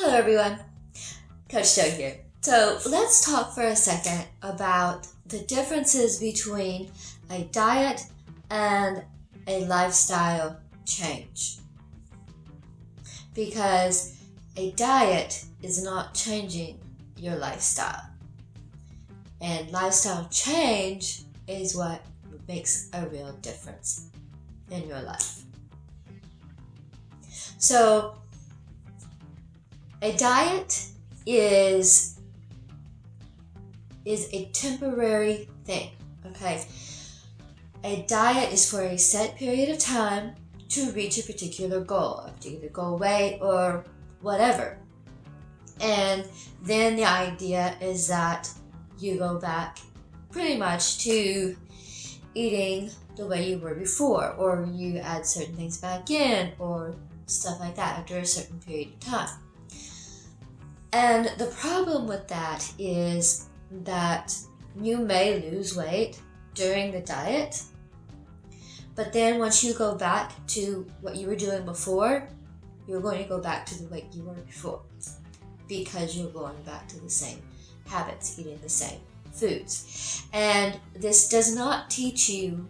Hello everyone, Coach Joe here. So let's talk for a second about the differences between a diet and a lifestyle change. Because a diet is not changing your lifestyle. And lifestyle change is what makes a real difference in your life. So a diet is a temporary thing, okay? A diet is for a set period of time to reach a particular goal weight or whatever. And then the idea is that you go back pretty much to eating the way you were before, or you add certain things back in, or stuff like that after a certain period of time. And the problem with that is that you may lose weight during the diet, but then once you go back to what you were doing before, you're going to go back to the weight you were before because you're going back to the same habits, eating the same foods. And this does not teach you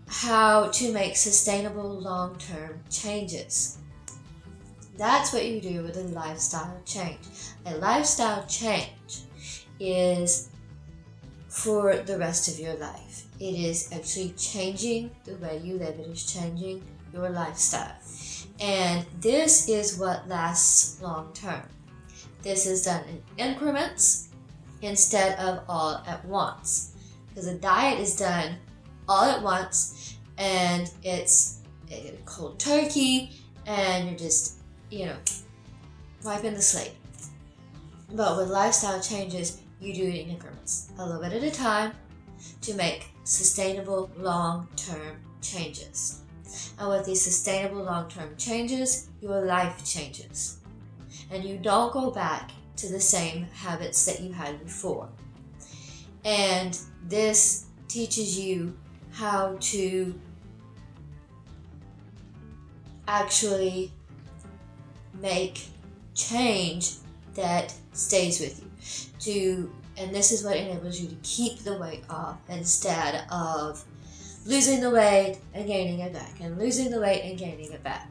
how to make sustainable long-term changes. That's what you do with a lifestyle change. A lifestyle change is for the rest of your life. It is actually changing the way you live. It is changing your lifestyle. And this is what lasts long term. This is done in increments instead of all at once. Because a diet is done all at once and it's a cold turkey and you're just wiping the slate. But with lifestyle changes, you do it in increments, a little bit at a time, to make sustainable long-term changes. And with these sustainable long-term changes, your life changes. And you don't go back to the same habits that you had before. And this teaches you how to actually make change that stays with you, and this is what enables you to keep the weight off instead of losing the weight and gaining it back and losing the weight and gaining it back,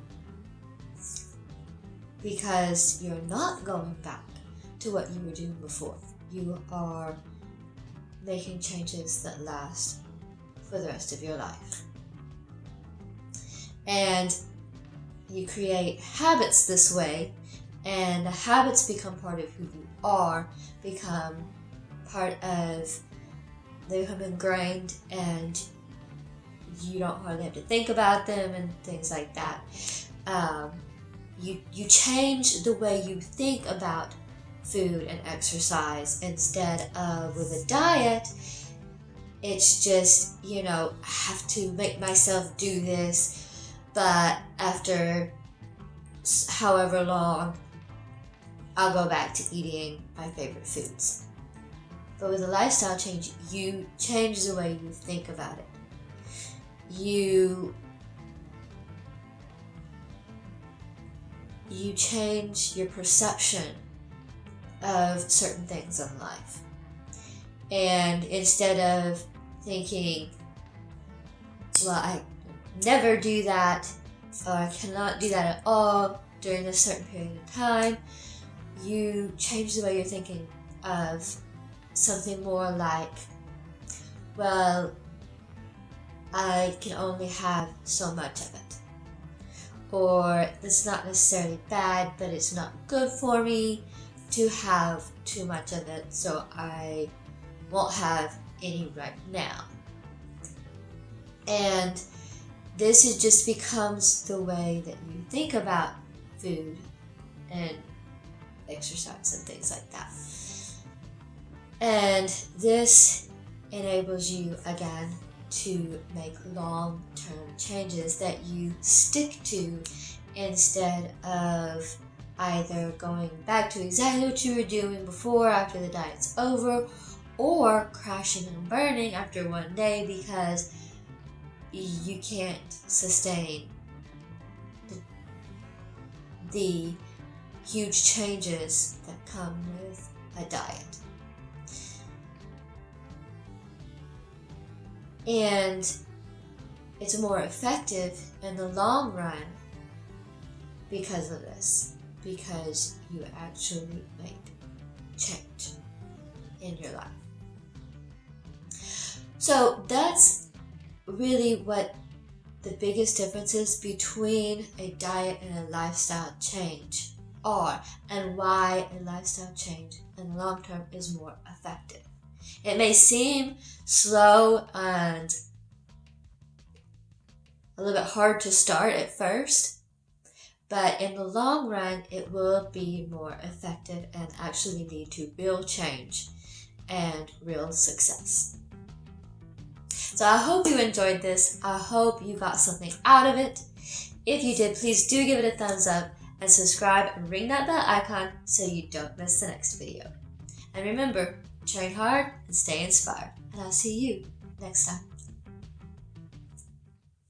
because you're not going back to what you were doing before. You are making changes that last for the rest of your life, and you create habits this way, and the habits become part of who you are, they become ingrained, and you don't hardly have to think about them and things like that. You change the way you think about food and exercise. Instead of with a diet, it's just, I have to make myself do this, but after however long, I'll go back to eating my favorite foods. But with a lifestyle change, you change the way you think about it. You change your perception of certain things in life. And instead of thinking, well, I never do that, or I cannot do that at all during a certain period of time, you change the way you're thinking of something more like, well, I can only have so much of it. Or it's not necessarily bad, but it's not good for me to have too much of it, so I won't have any right now. And this just becomes the way that you think about food and exercise and things like that. And this enables you, again, to make long-term changes that you stick to instead of either going back to exactly what you were doing before after the diet's over, or crashing and burning after one day because you can't sustain the huge changes that come with a diet. And it's more effective in the long run because of this, because you actually make change in your life. So that's really what the biggest differences between a diet and a lifestyle change are, and why a lifestyle change in the long term is more effective. It may seem slow and a little bit hard to start at first, but in the long run, it will be more effective and actually lead to real change and real success. So I hope you enjoyed this. I hope you got something out of it. If you did, please do give it a thumbs up and subscribe and ring that bell icon so you don't miss the next video. And remember, train hard and stay inspired. And I'll see you next time.